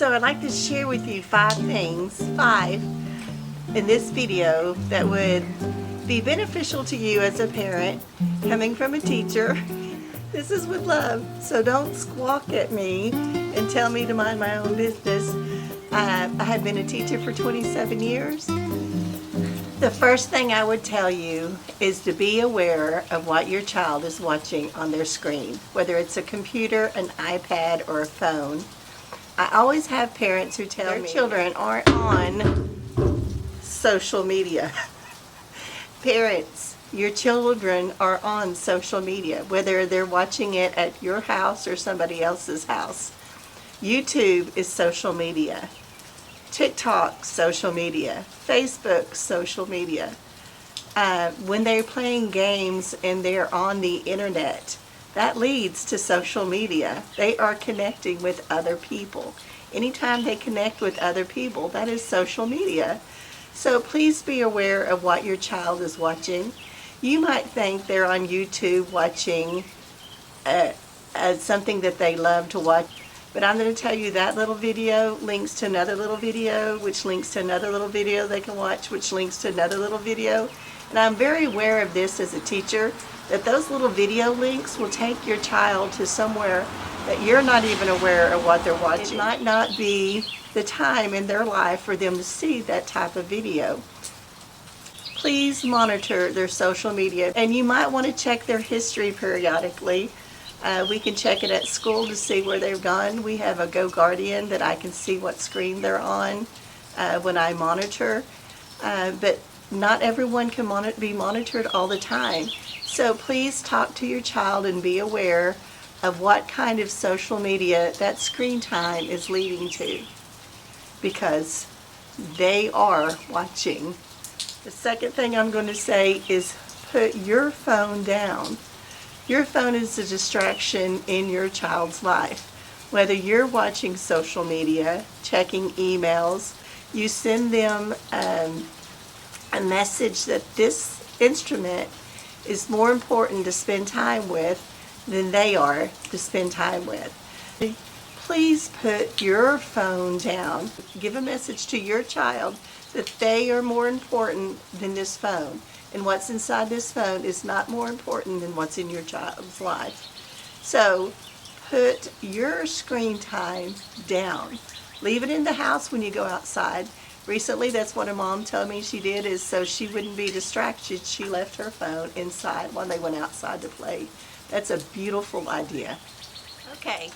So I'd like to share with you five in this video that would be beneficial to you as a parent, coming from a teacher. This is with love, so don't squawk at me and tell me to mind my own business. I have been a teacher for 27 years. The first thing I would tell you is to be aware of what your child is watching on their screen, whether it's a computer, an iPad, or a phone. I always have parents who tell me their children aren't on social media. Parents, your children are on social media, whether they're watching it at your house or somebody else's house. YouTube is social media. TikTok, social media. Facebook, social media. When they're playing games and they're on the internet, that leads to social media. They are connecting with other people. Anytime they connect with other people, that is social media. So please be aware of what your child is watching. You might think they're on YouTube watching something that they love to watch, but I'm going to tell you that little video links to another little video, which links to another little video they can watch, which links to another little video. And I'm very aware of this as a teacher, that those little video links will take your child to somewhere that you're not even aware of what they're watching. It might not be the time in their life for them to see that type of video. Please monitor their social media, and you might want to check their history periodically. We can check it at school to see where they've gone. We have a GoGuardian that I can see what screen they're on when I monitor, but not everyone can be monitored all the time. So please talk to your child and be aware of what kind of social media that screen time is leading to, because they are watching. The second thing I'm going to say is put your phone down. Your phone is a distraction in your child's life. Whether you're watching social media, checking emails, you send them a message that this instrument is more important to spend time with than they are to spend time with. Please put your phone down. Give a message to your child that they are more important than this phone. And what's inside this phone is not more important than what's in your child's life. So put your screen time down. Leave it in the house when you go outside. Recently, that's what a mom told me she did, is so she wouldn't be distracted, she left her phone inside while they went outside to play. That's a beautiful idea. Okay,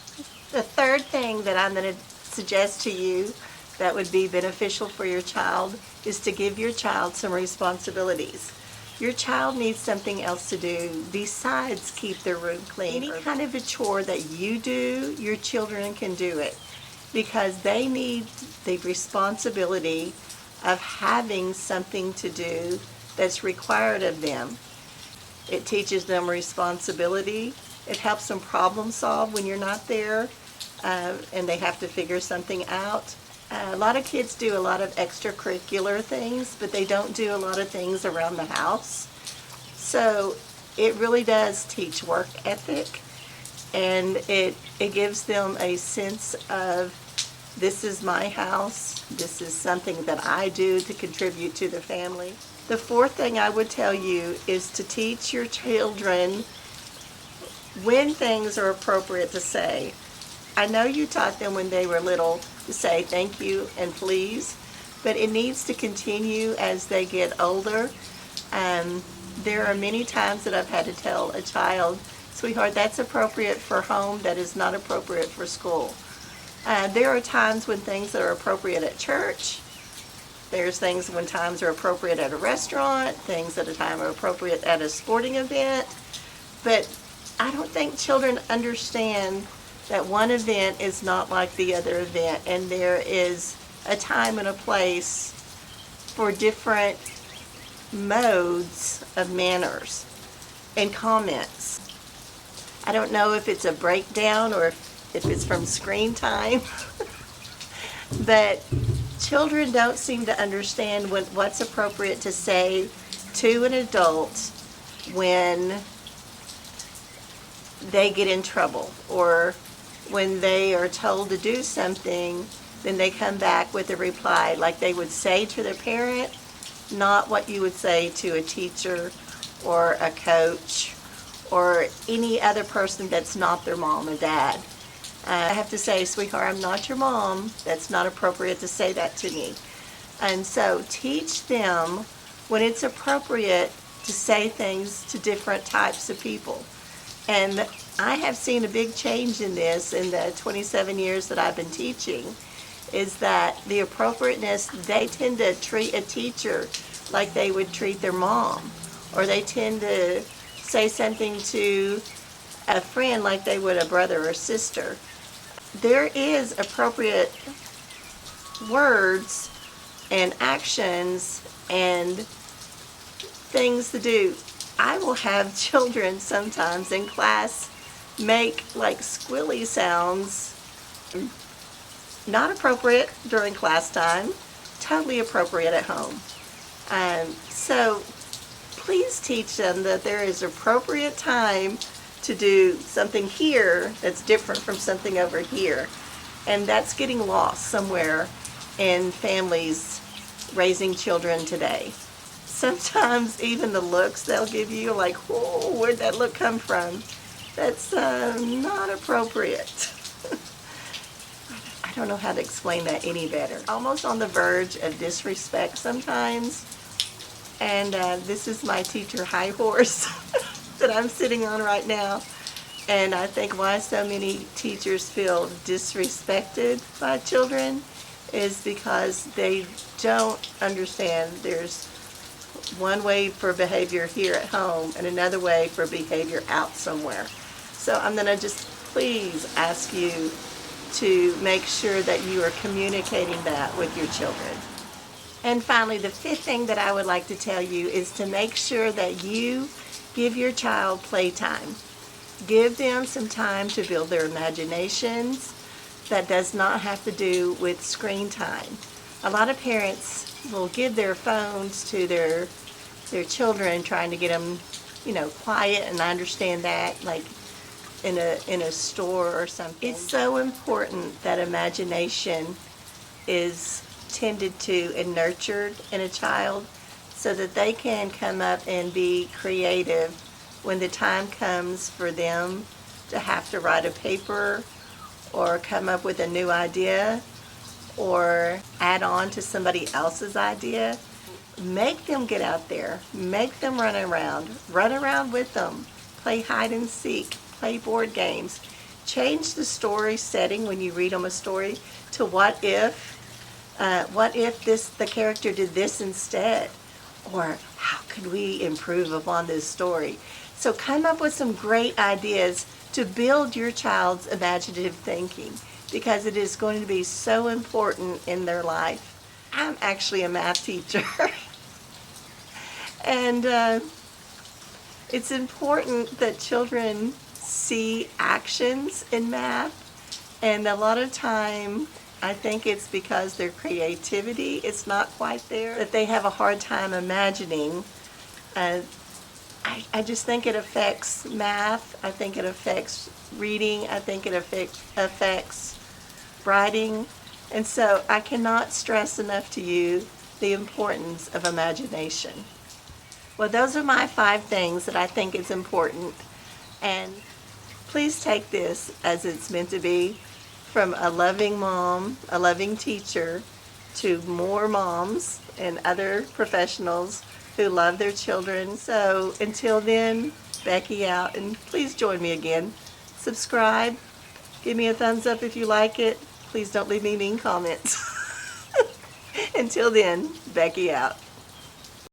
the third thing that I'm going to suggest to you that would be beneficial for your child is to give your child some responsibilities. Your child needs something else to do besides keep their room clean. Any kind of a chore that you do, your children can do it, because they need the responsibility of having something to do that's required of them. It teaches them responsibility. It helps them problem solve when you're not there and they have to figure something out. A lot of kids do a lot of extracurricular things, but they don't do a lot of things around the house. So it really does teach work ethic, and it gives them a sense of, this is my house, this is something that I do to contribute to the family. The fourth thing I would tell you is to teach your children when things are appropriate to say. I know you taught them when they were little to say thank you and please, but it needs to continue as they get older. There are many times that I've had to tell a child, sweetheart, that's appropriate for home, that is not appropriate for school. There are times when things are appropriate at church. There's things when times are appropriate at a restaurant, things at a time are appropriate at a sporting event. But I don't think children understand that one event is not like the other event, and there is a time and a place for different modes of manners and comments. I don't know if it's a breakdown or if it's from screen time, but children don't seem to understand what's appropriate to say to an adult when they get in trouble, or when they are told to do something then they come back with a reply like they would say to their parent, not what you would say to a teacher or a coach or any other person that's not their mom or dad. I have to say, sweetheart, I'm not your mom. That's not appropriate to say that to me. And so teach them when it's appropriate to say things to different types of people. And I have seen a big change in this in the 27 years that I've been teaching, is that the appropriateness, they tend to treat a teacher like they would treat their mom, or they tend to say something to a friend like they would a brother or sister. There is appropriate words and actions and things to do. I will have children sometimes in class make like squilly sounds, not appropriate during class time, totally appropriate at home. So please teach them that there is appropriate time to do something here that's different from something over here. And that's getting lost somewhere in families raising children today. Sometimes even the looks they'll give you, like, whoa, where'd that look come from? That's not appropriate. I don't know how to explain that any better. Almost on the verge of disrespect sometimes. And this is my teacher high horse that I'm sitting on right now. And I think why so many teachers feel disrespected by children is because they don't understand there's one way for behavior here at home and another way for behavior out somewhere. So I'm going to just please ask you to make sure that you are communicating that with your children. And finally, the fifth thing that I would like to tell you is to make sure that you give your child playtime. Give them some time to build their imaginations. That does not have to do with screen time. A lot of parents will give their phones to their children, trying to get them, quiet, and I understand that, like in a store or something. It's so important that imagination is tended to and nurtured in a child so that they can come up and be creative when the time comes for them to have to write a paper or come up with a new idea or add on to somebody else's idea. Make them get out there. Make them run around with them. Play hide and seek. Play board games. Change the story setting when you read them a story to what if the character did this instead? Or how could we improve upon this story? So come up with some great ideas to build your child's imaginative thinking, because it is going to be so important in their life. I'm actually a math teacher. And it's important that children see actions in math. And a lot of time, I think it's because their creativity is not quite there, that they have a hard time imagining. I just think it affects math. I think it affects reading. I think it affects writing. And so I cannot stress enough to you the importance of imagination. Well, those are my 5 things that I think is important. And please take this as it's meant to be, from a loving mom, a loving teacher, to more moms and other professionals who love their children. So until then, Becky out, and please join me again. Subscribe, give me a thumbs up if you like it. Please don't leave me mean comments. Until then, Becky out.